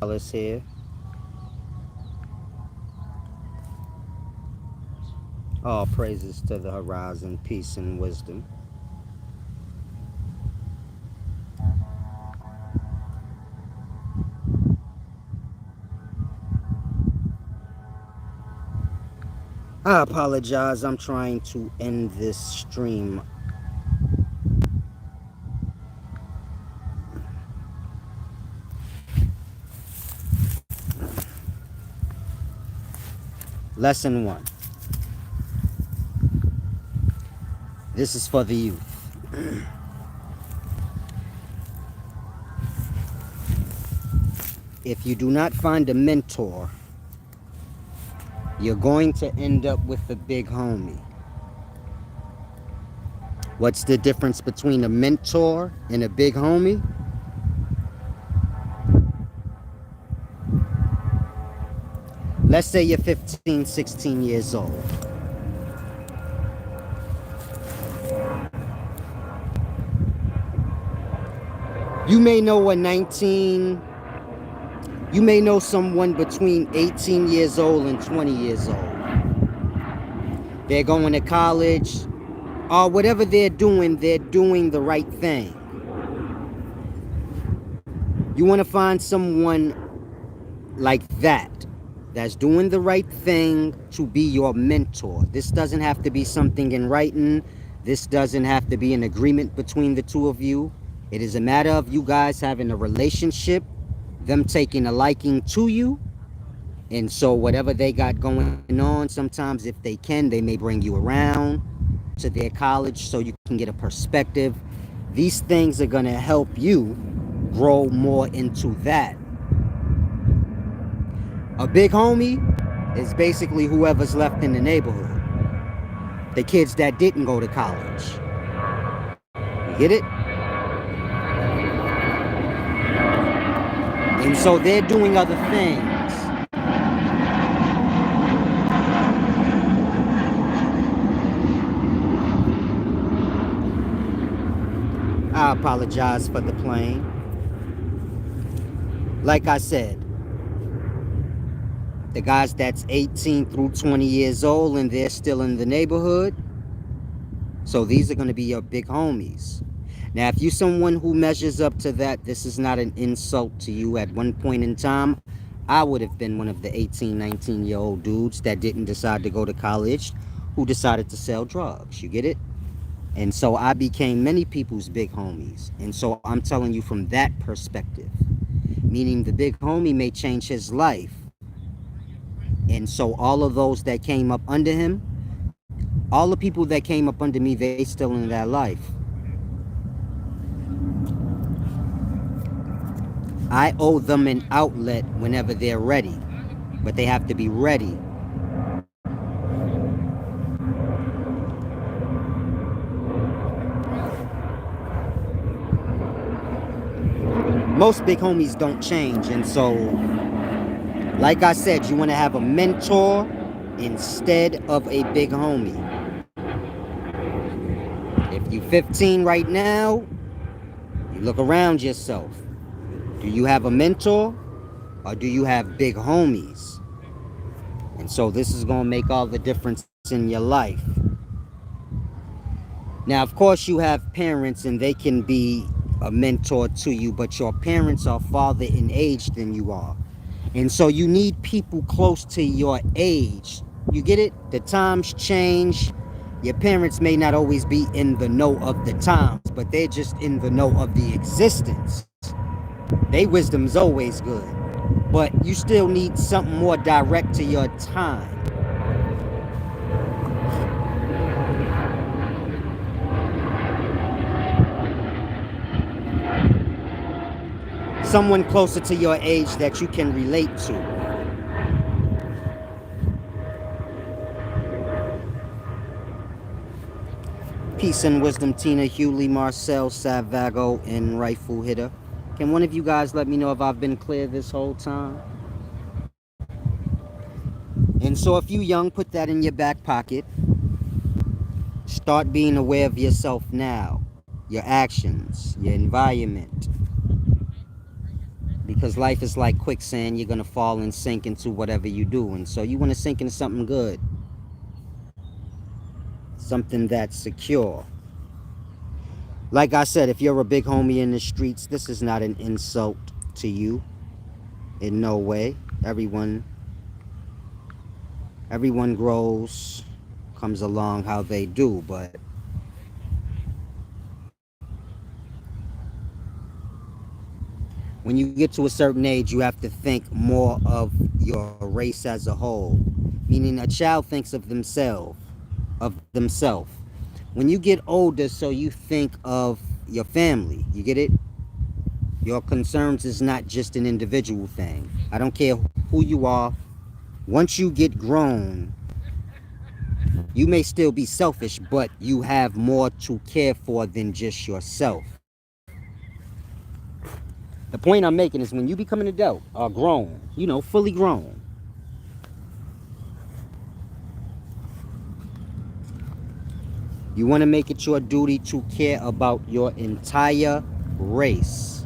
Alice here. All praises to the horizon, peace and wisdom. I apologize. I'm trying to end this stream. Lesson 1. This is for the youth. If you do not find a mentor, you're going to end up with a big homie. What's the difference between a mentor and a big homie? Let's say you're 15, 16 years old. You may know you may know someone between 18 years old and 20 years old. They're going to college, or whatever they're doing the right thing. You want to find someone like that's doing the right thing to be your mentor. This doesn't have to be something in writing. This doesn't have to be an agreement between the two of you. It is a matter of you guys having a relationship, them taking a liking to you. And so whatever they got going on, sometimes if they can, they may bring you around to their college so you can get a perspective. These things are going to help you grow more into that. A big homie is basically whoever's left in the neighborhood. The kids that didn't go to college. You get it? And so they're doing other things. I apologize for the plane. Like I said, the guys that's 18 through 20 years old and they're still in the neighborhood. So these are going to be your big homies. Now, if you're someone who measures up to that, this is not an insult to you. At one point in time, I would have been one of the 18, 19-year-old dudes that didn't decide to go to college, who decided to sell drugs. You get it? And so I became many people's big homies. And so I'm telling you from that perspective, meaning the big homie may change his life. And so all of those that came up under him, all the people that came up under me, they still in that life. I owe them an outlet whenever they're ready, but they have to be ready. Most big homies don't change, and so, like I said, you want to have a mentor instead of a big homie. If you're 15 right now, you look around yourself. Do you have a mentor or do you have big homies? And so this is going to make all the difference in your life. Now, of course, you have parents and they can be a mentor to you, but your parents are farther in age than you are. And so you need people close to your age. You get it? The times change. Your parents may not always be in the know of the times, but they're just in the know of the existence. Their wisdom's always good. But you still need something more direct to your time. Someone closer to your age that you can relate to. Peace and wisdom, Tina, Hewley, Marcel, Savago, and Rifle Hitter. Can one of you guys let me know if I've been clear this whole time? And so if you young, put that in your back pocket. Start being aware of yourself now, your actions, your environment. Because life is like quicksand. You're going to fall and sink into whatever you do. And so you want to sink into something good, something that's secure. Like I said, if you're a big homie in the streets, this is not an insult to you in no way. Everyone grows, comes along how they do, but when you get to a certain age, you have to think more of your race as a whole. Meaning a child thinks of themselves. When you get older, so you think of your family. You get it? Your concerns is not just an individual thing. I don't care who you are. Once you get grown, you may still be selfish, but you have more to care for than just yourself. The point I'm making is when you become an adult or grown, fully grown, you want to make it your duty to care about your entire race.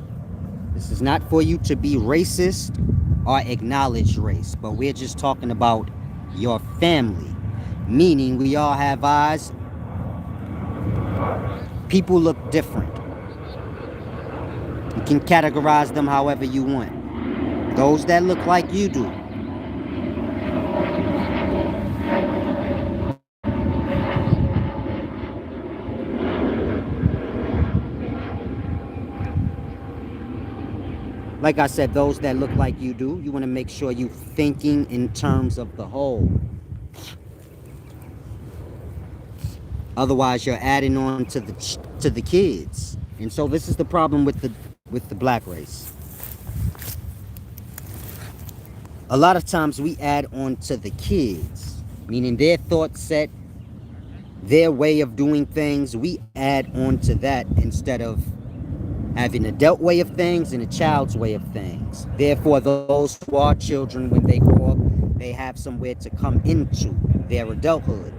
This is not for you to be racist or acknowledge race, but we're just talking about your family. Meaning we all have eyes. People look different. You can categorize them however you want. Those that look like you do. Like I said, those that look like you do, you want to make sure you're thinking in terms of the whole. Otherwise, you're adding on to the kids, and so this is the problem with the black race. A lot of times we add on to the kids, meaning their thought set, their way of doing things. We add on to that instead of having an adult way of things and a child's way of things. Therefore, those who are children, when they grow up, they have somewhere to come into their adulthood.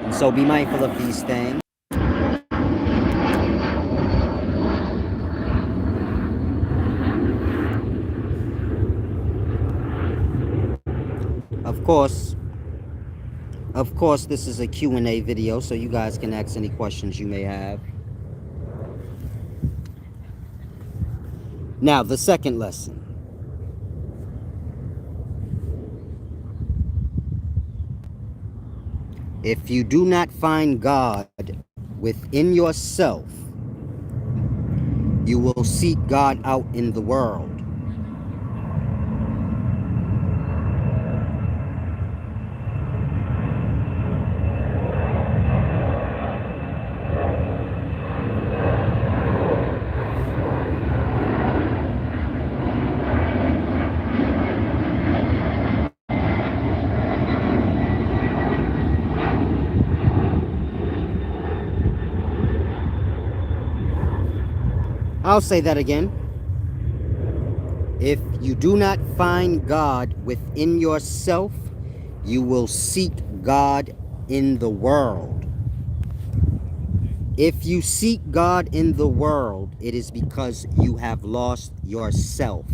And so be mindful of these things. Of course, this is a Q&A video, so you guys can ask any questions you may have. Now, the second lesson. If you do not find God within yourself, you will seek God out in the world. I'll say that again. If you do not find God within yourself, you will seek God in the world. If you seek God in the world, it is because you have lost yourself.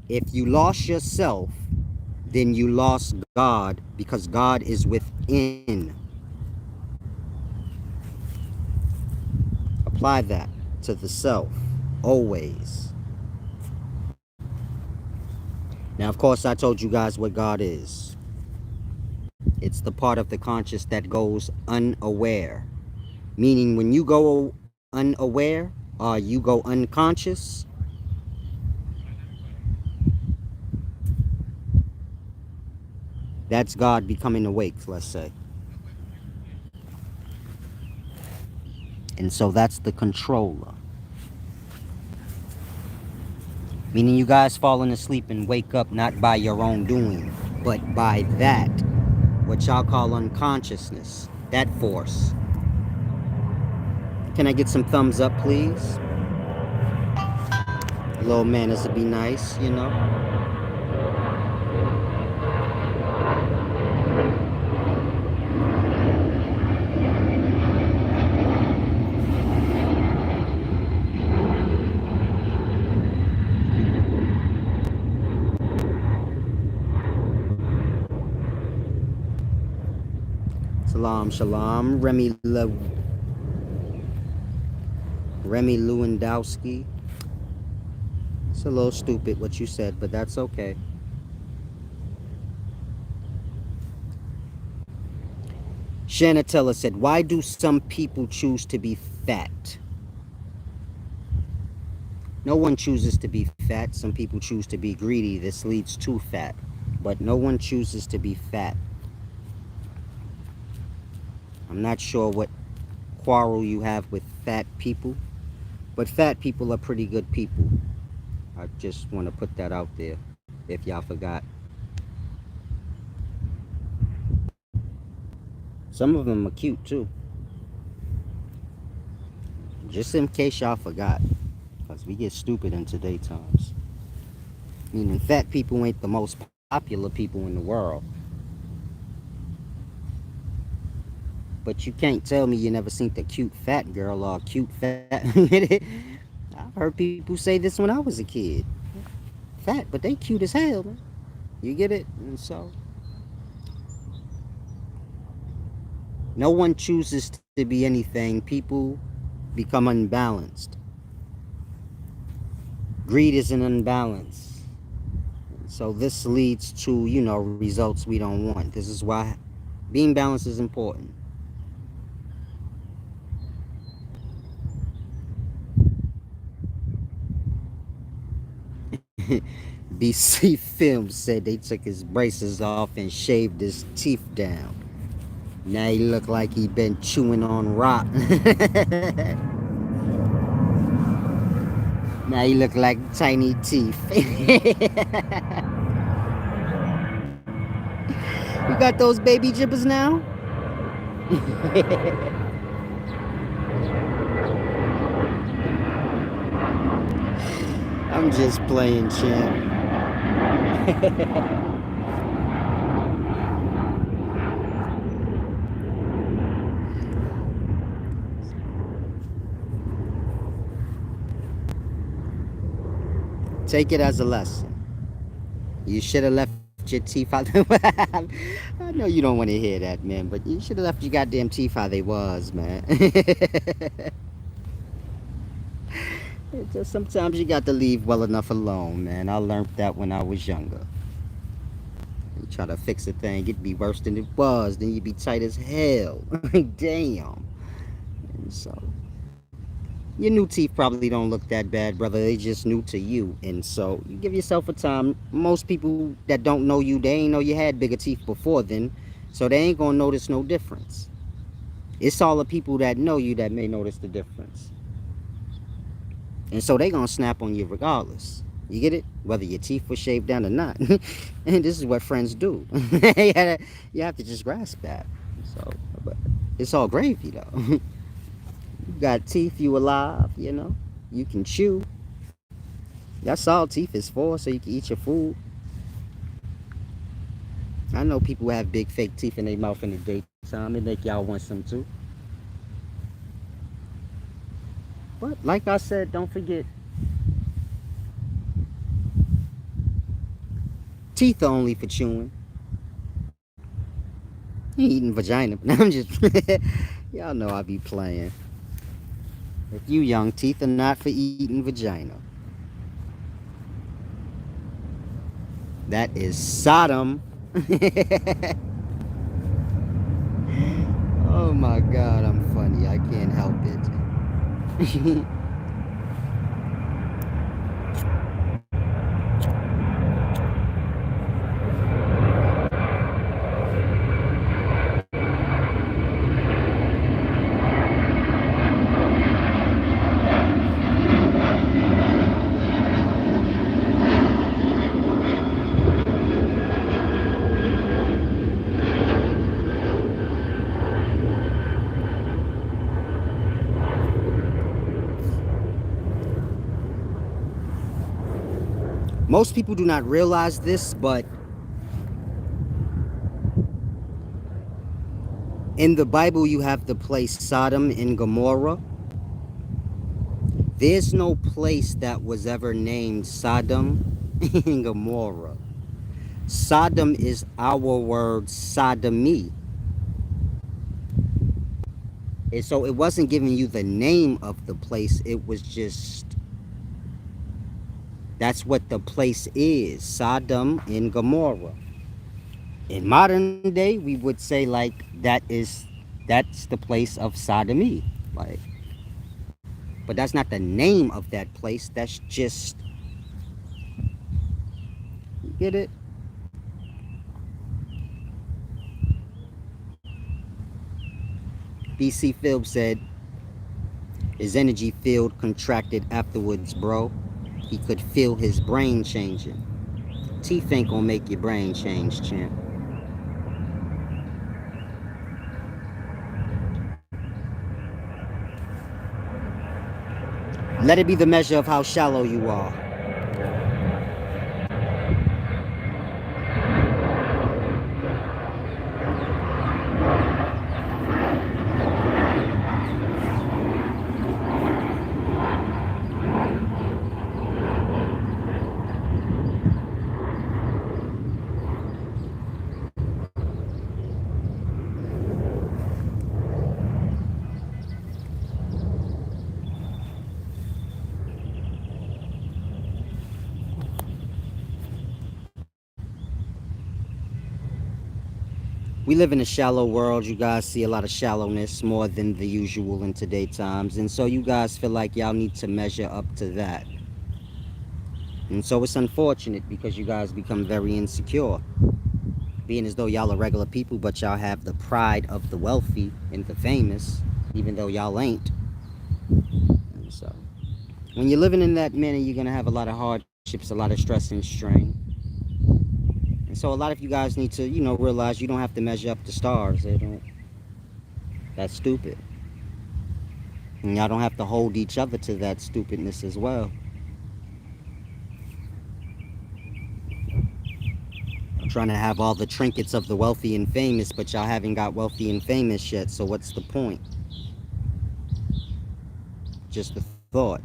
If you lost yourself, then you lost God, because God is within. Apply that to the self, always. Now, of course, I told you guys what God is. It's the part of the conscious that goes unaware. Meaning when you go unaware or you go unconscious, that's God becoming awake, let's say. And so that's the controller. Meaning you guys falling asleep and wake up not by your own doing, but by that, what y'all call unconsciousness, that force. Can I get some thumbs up, please? Little manners would be nice, Salam, shalom. Remy Lewandowski. It's a little stupid what you said, but that's okay. Shanatella said, why do some people choose to be fat? No one chooses to be fat. Some people choose to be greedy. This leads to fat. But no one chooses to be fat. I'm not sure what quarrel you have with fat people, but fat people are pretty good people. I just want to put that out there if y'all forgot. Some of them are cute too. Just in case y'all forgot, because we get stupid in today times. Meaning fat people ain't the most popular people in the world. But you can't tell me you never seen the cute fat girl or cute fat. I've heard people say this when I was a kid. Fat, but they cute as hell, man. You get it? And so, no one chooses to be anything. People become unbalanced. Greed is an unbalance. So this leads to, results we don't want. This is why being balanced is important. BC Film said they took his braces off and shaved his teeth down. Now he look like he been chewing on rock. Now he look like tiny teeth. You got those baby jibbers now? I'm just playing, champ. Take it as a lesson. You should have left your teeth out. I know you don't want to hear that, man, but you should have left your goddamn teeth how they was, man. Just sometimes you got to leave well enough alone, man. I learned that when I was younger. You try to fix a thing, it'd be worse than it was. Then you'd be tight as hell. Damn. And so, your new teeth probably don't look that bad, brother. They just new to you. And so, you give yourself a time. Most people that don't know you, they ain't know you had bigger teeth before then. So, they ain't gonna notice no difference. It's all the people that know you that may notice the difference. And so they gonna snap on you regardless. You get it? Whether your teeth were shaved down or not. And this is what friends do. You have to just grasp that. So, but it's all gravy though. You got teeth, you alive, You can chew. That's all teeth is for, so you can eat your food. I know people have big fake teeth in their mouth in the daytime. It make y'all want some too. But like I said, don't forget, teeth are only for chewing. You ain't eating vagina. I'm just, y'all know I be playing. If you young, teeth are not for eating vagina. That is Sodom. Oh my God, I'm funny. I can't help it. Most people do not realize this, but in the Bible you have the place Sodom and Gomorrah. There's no place that was ever named Sodom and Gomorrah. Sodom is our word sodomy. So it wasn't giving you the name of the place. It was just, that's what the place is, Sodom and Gomorrah. In modern day, we would say like that's the place of sodomy, like, but that's not the name of that place. That's just, you get it. BC Phil said his energy field contracted afterwards, bro. He could feel his brain changing. Teeth ain't gonna make your brain change, champ. Let it be the measure of how shallow you are. We live in a shallow world. You guys see a lot of shallowness more than the usual in today times. And so you guys feel like y'all need to measure up to that. And so it's unfortunate because you guys become very insecure. Being as though y'all are regular people, but y'all have the pride of the wealthy and the famous, even though y'all ain't. And so when you're living in that manner, you're going to have a lot of hardships, a lot of stress and strain. And so a lot of you guys need to, realize you don't have to measure up to stars. They don't. That's stupid. And y'all don't have to hold each other to that stupidness as well. I'm trying to have all the trinkets of the wealthy and famous, but y'all haven't got wealthy and famous yet, so what's the point? Just a thought.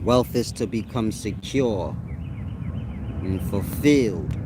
Wealth is to become secure and fulfilled.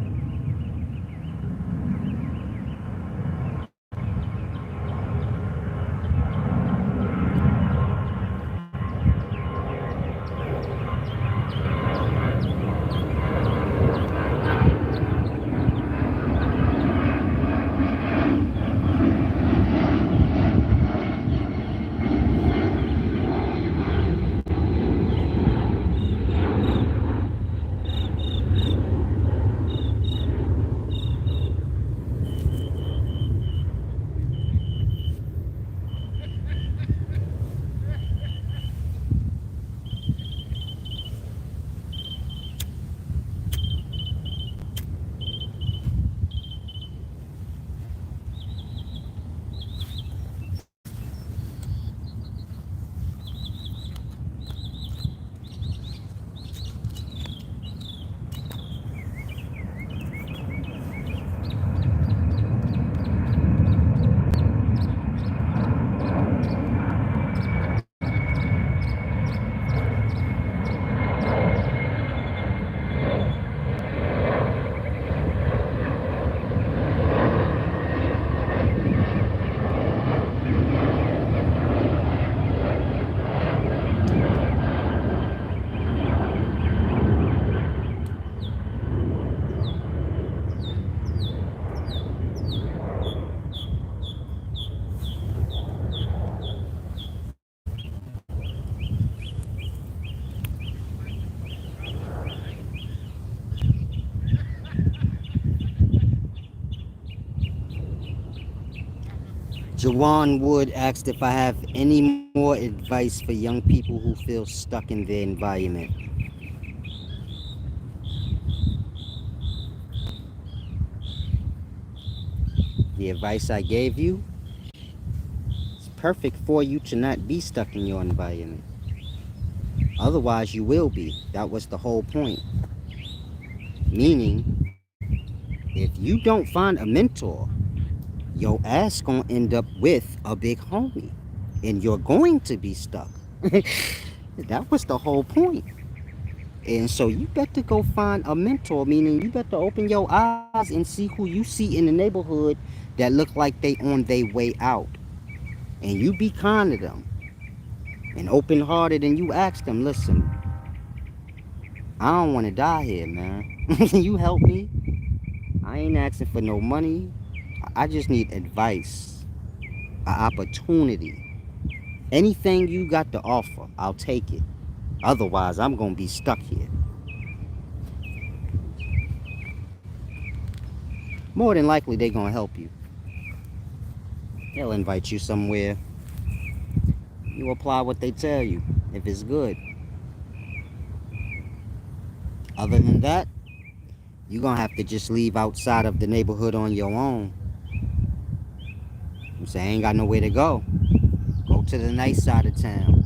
Jawan Wood asked if I have any more advice for young people who feel stuck in their environment. The advice I gave you is perfect for you to not be stuck in your environment. Otherwise, you will be. That was the whole point. Meaning, if you don't find a mentor, your ass gonna end up with a big homie. And you're going to be stuck. That was the whole point. And so you better go find a mentor, meaning you better open your eyes and see who you see in the neighborhood that look like they on their way out. And you be kind to them and open hearted and you ask them, listen, I don't want to die here, man. Can you help me? I ain't asking for no money. I just need advice, an opportunity. Anything you got to offer, I'll take it. Otherwise, I'm going to be stuck here. More than likely, they're going to help you. They'll invite you somewhere. You apply what they tell you, if it's good. Other than that, you're going to have to just leave outside of the neighborhood on your own. You say, I ain't got nowhere to go. Go to the nice side of town.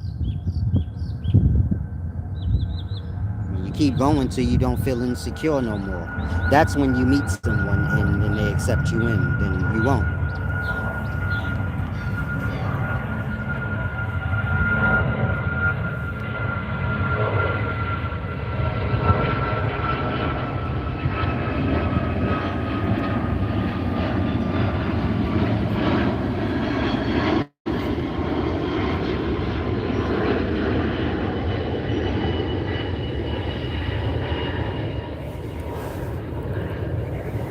You keep going till you don't feel insecure no more. That's when you meet someone and they accept you in. Then you won't.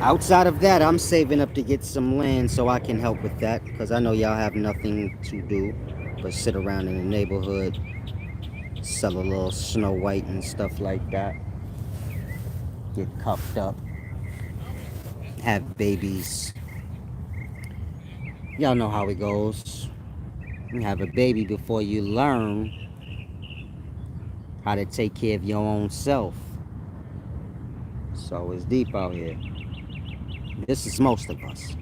Outside of that, I'm saving up to get some land so I can help with that. Because I know y'all have nothing to do but sit around in the neighborhood, sell a little Snow White and stuff like that. Get cuffed up, have babies. Y'all know how it goes. You have a baby before you learn how to take care of your own self. So it's deep out here. This is most of us.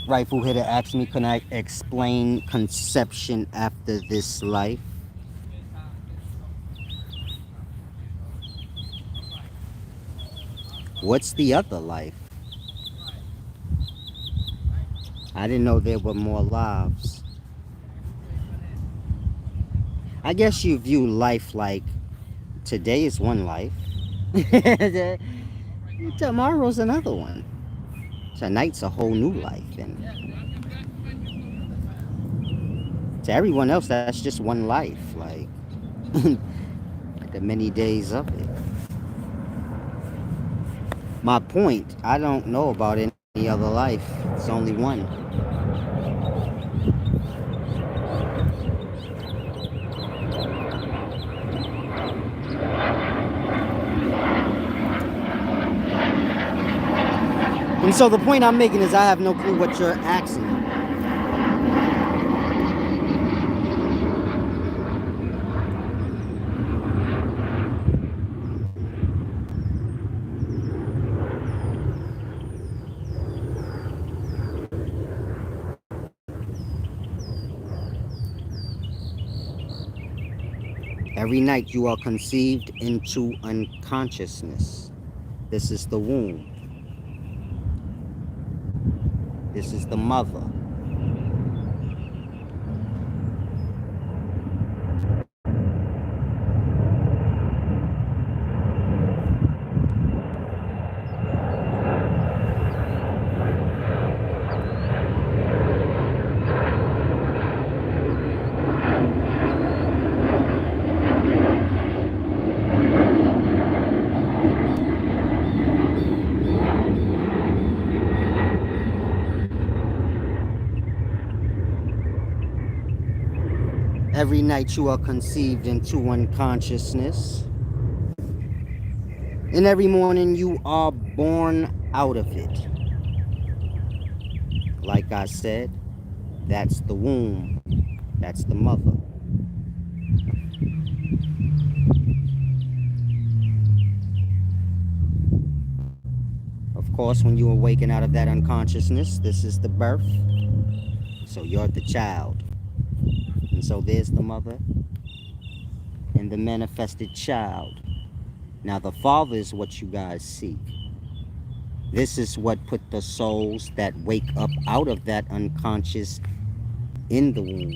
Rightful hitter asked me, can I explain conception after this life? What's the other life? I didn't know there were more lives. I guess you view life like today is one life. Tomorrow's another one. Tonight's a whole new life. And to everyone else, that's just one life. Like the many days of it. My point, I don't know about any other life. It's only one. And so the point I'm making is I have no clue what you're asking. Every night you are conceived into unconsciousness. This is the womb. This is the mother. Every night you are conceived into unconsciousness. And every morning you are born out of it. Like I said, that's the womb. That's the mother. Of course, when you awaken out of that unconsciousness, this is the birth. So you're the child. And so there's the mother, and the manifested child. Now, the Father is what you guys seek. This is what put the souls that wake up out of that unconscious in the womb.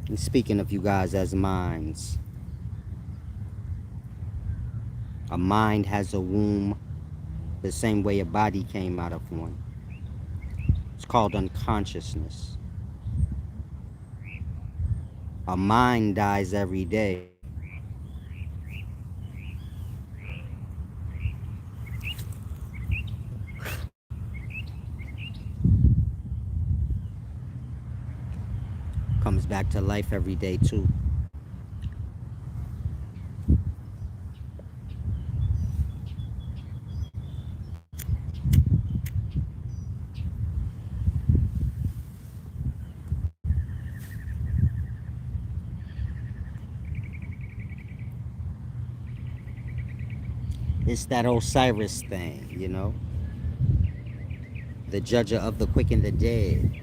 And speaking of you guys as minds, a mind has a womb the same way a body came out of one. It's called unconsciousness. A mind dies every day. Comes back to life every day too. It's that Osiris thing, you know? The judger of the quick and the dead.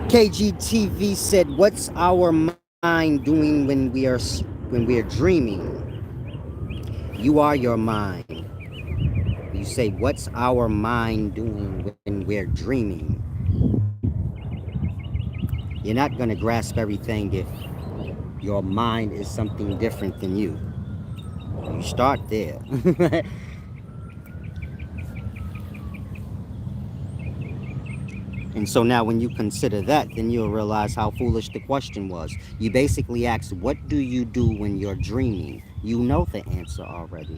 KGTV said, "What's our mind doing when we are dreaming?" You are your mind. You say, "What's our mind doing when we're dreaming?" You're not going to grasp everything if your mind is something different than you. You start there. And so now when you consider that, then you'll realize how foolish the question was. You basically asked, what do you do when you're dreaming? You know the answer already.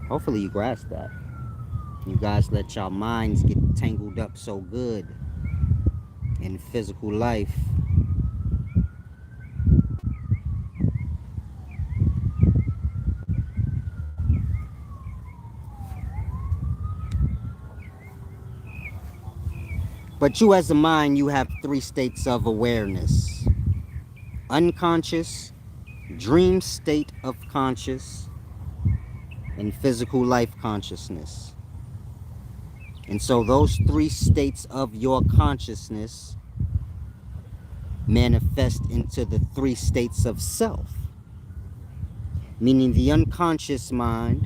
Hopefully you grasp that. You guys let your minds get tangled up so good in physical life. But you as a mind, you have three states of awareness. Unconscious, dream state of conscious, and physical life consciousness. And so those three states of your consciousness manifest into the three states of self, meaning the unconscious mind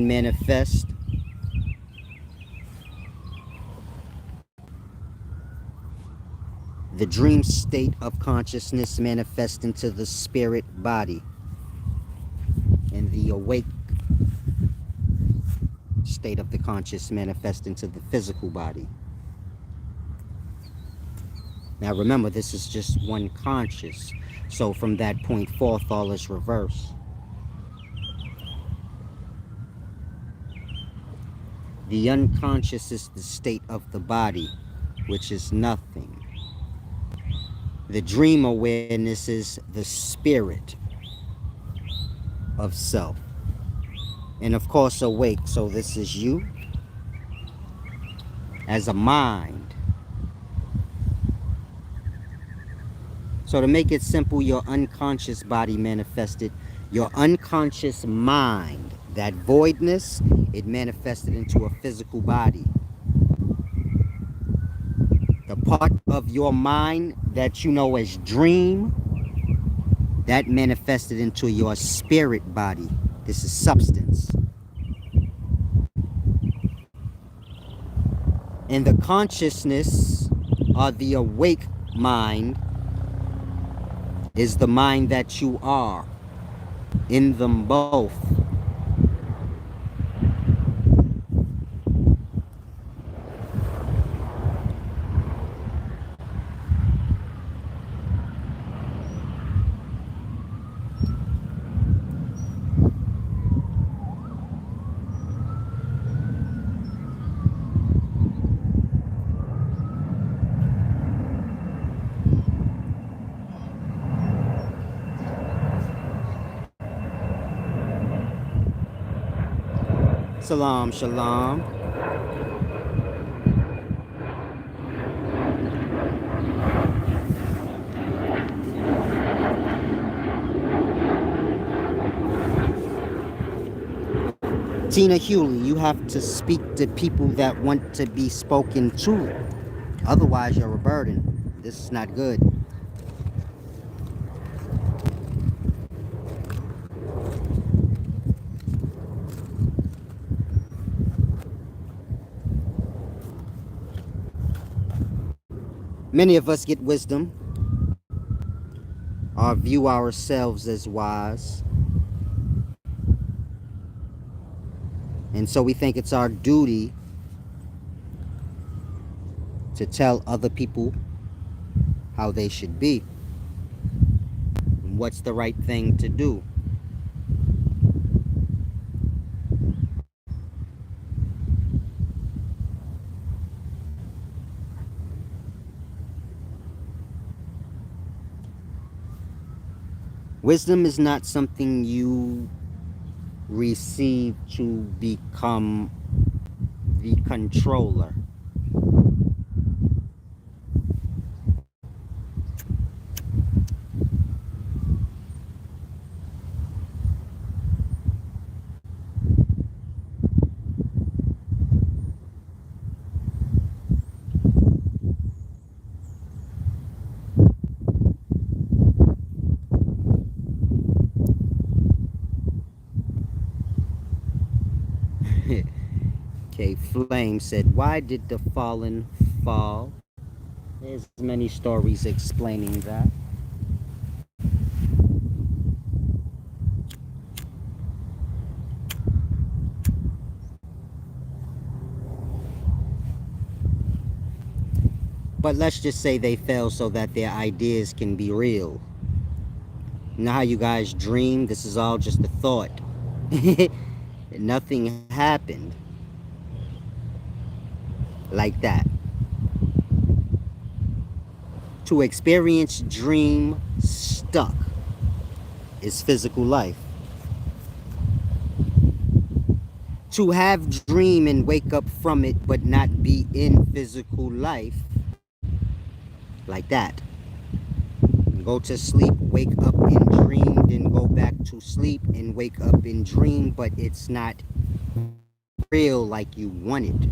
manifests the dream state of consciousness manifests into the spirit body, and the awake state of the conscious manifests into the physical body. Now remember, this is just one conscious, so from that point forth all is reverse. The unconscious is the state of the body, which is nothing. The dream awareness is the spirit of self. And of course awake, so this is you as a mind. So to make it simple, your unconscious body manifested, your unconscious mind, that voidness, it manifested into a physical body. The part of your mind that you know as dream, that manifested into your spirit body. This is substance. And the consciousness or the awake mind is the mind that you are in them both. Salam, shalom. Tina Hewley, you have to speak to people that want to be spoken to. Otherwise, you're a burden. This is not good. Many of us get wisdom or view ourselves as wise. And so we think it's our duty to tell other people how they should be and what's the right thing to do. Wisdom is not something you receive to become the controller. Okay, Flame said, why did the fallen fall? There's many stories explaining that. But let's just say they fell so that their ideas can be real. You know how you guys dream? This is all just a thought. Nothing happened like that. To experience dream stuck is physical life. To have dream and wake up from it but not be in physical life like that. Go to sleep, wake up in dream, then go back to sleep and wake up in dream, but it's not real like you want it.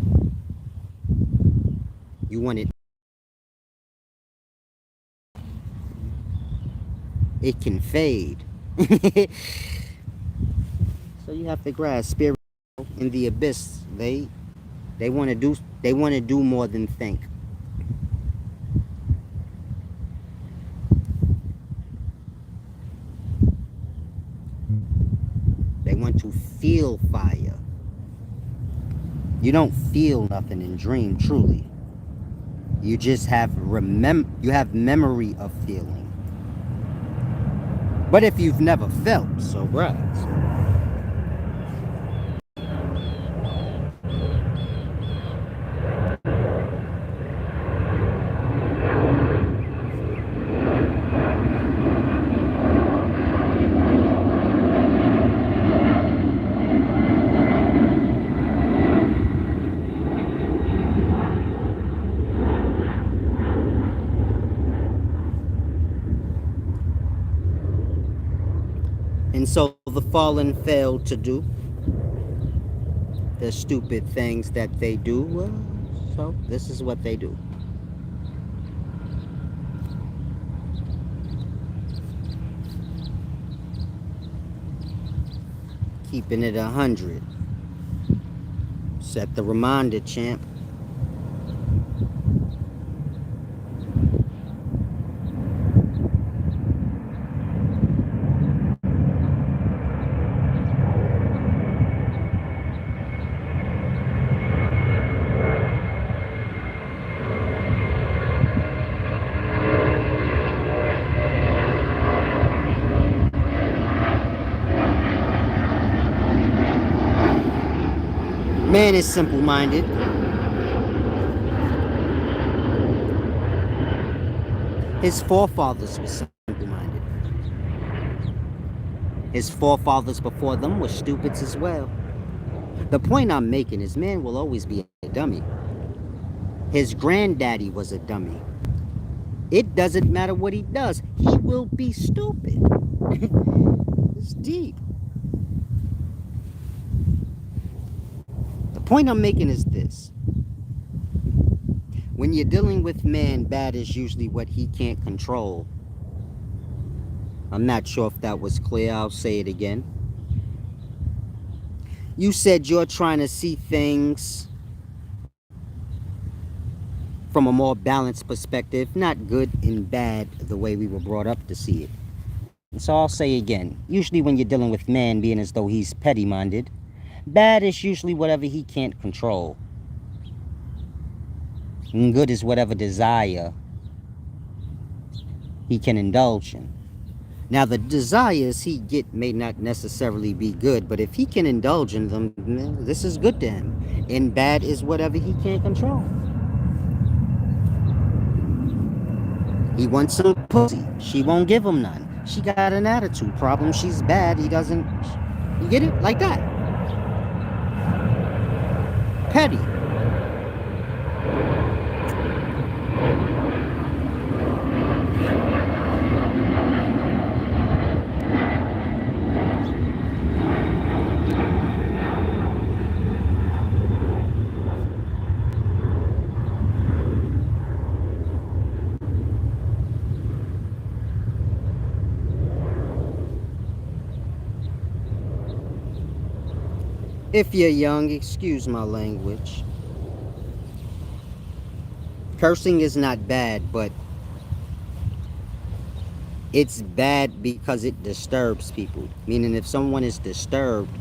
You want it. It can fade. So you have to grasp spirit in the abyss. They want to do more than think. They want to feel fire. You don't feel nothing in dream, truly. You just have memory of feeling. But if you've never felt, so right. And so the fallen failed to do the stupid things that they do. Well, so this is what they do. Keeping it 100. Set the reminder, champ. Man is simple-minded. His forefathers were simple-minded. His forefathers before them were stupids as well. The point I'm making is man will always be a dummy. His granddaddy was a dummy. It doesn't matter what he does. He will be stupid. It's deep. The point I'm making is this. When you're dealing with man, bad is usually what he can't control. I'm not sure if that was clear. I'll say it again. You said you're trying to see things from a more balanced perspective, not good and bad the way we were brought up to see it. And so I'll say again, usually when you're dealing with man being as though he's petty-minded, bad is usually whatever he can't control. And good is whatever desire he can indulge in. Now, the desires he get may not necessarily be good, but if he can indulge in them, this is good to him. And bad is whatever he can't control. He wants some pussy. She won't give him none. She got an attitude problem. She's bad. He doesn't... You get it? Like that. Petty. If you're young, excuse my language. Cursing is not bad, but it's bad because it disturbs people. Meaning if someone is disturbed,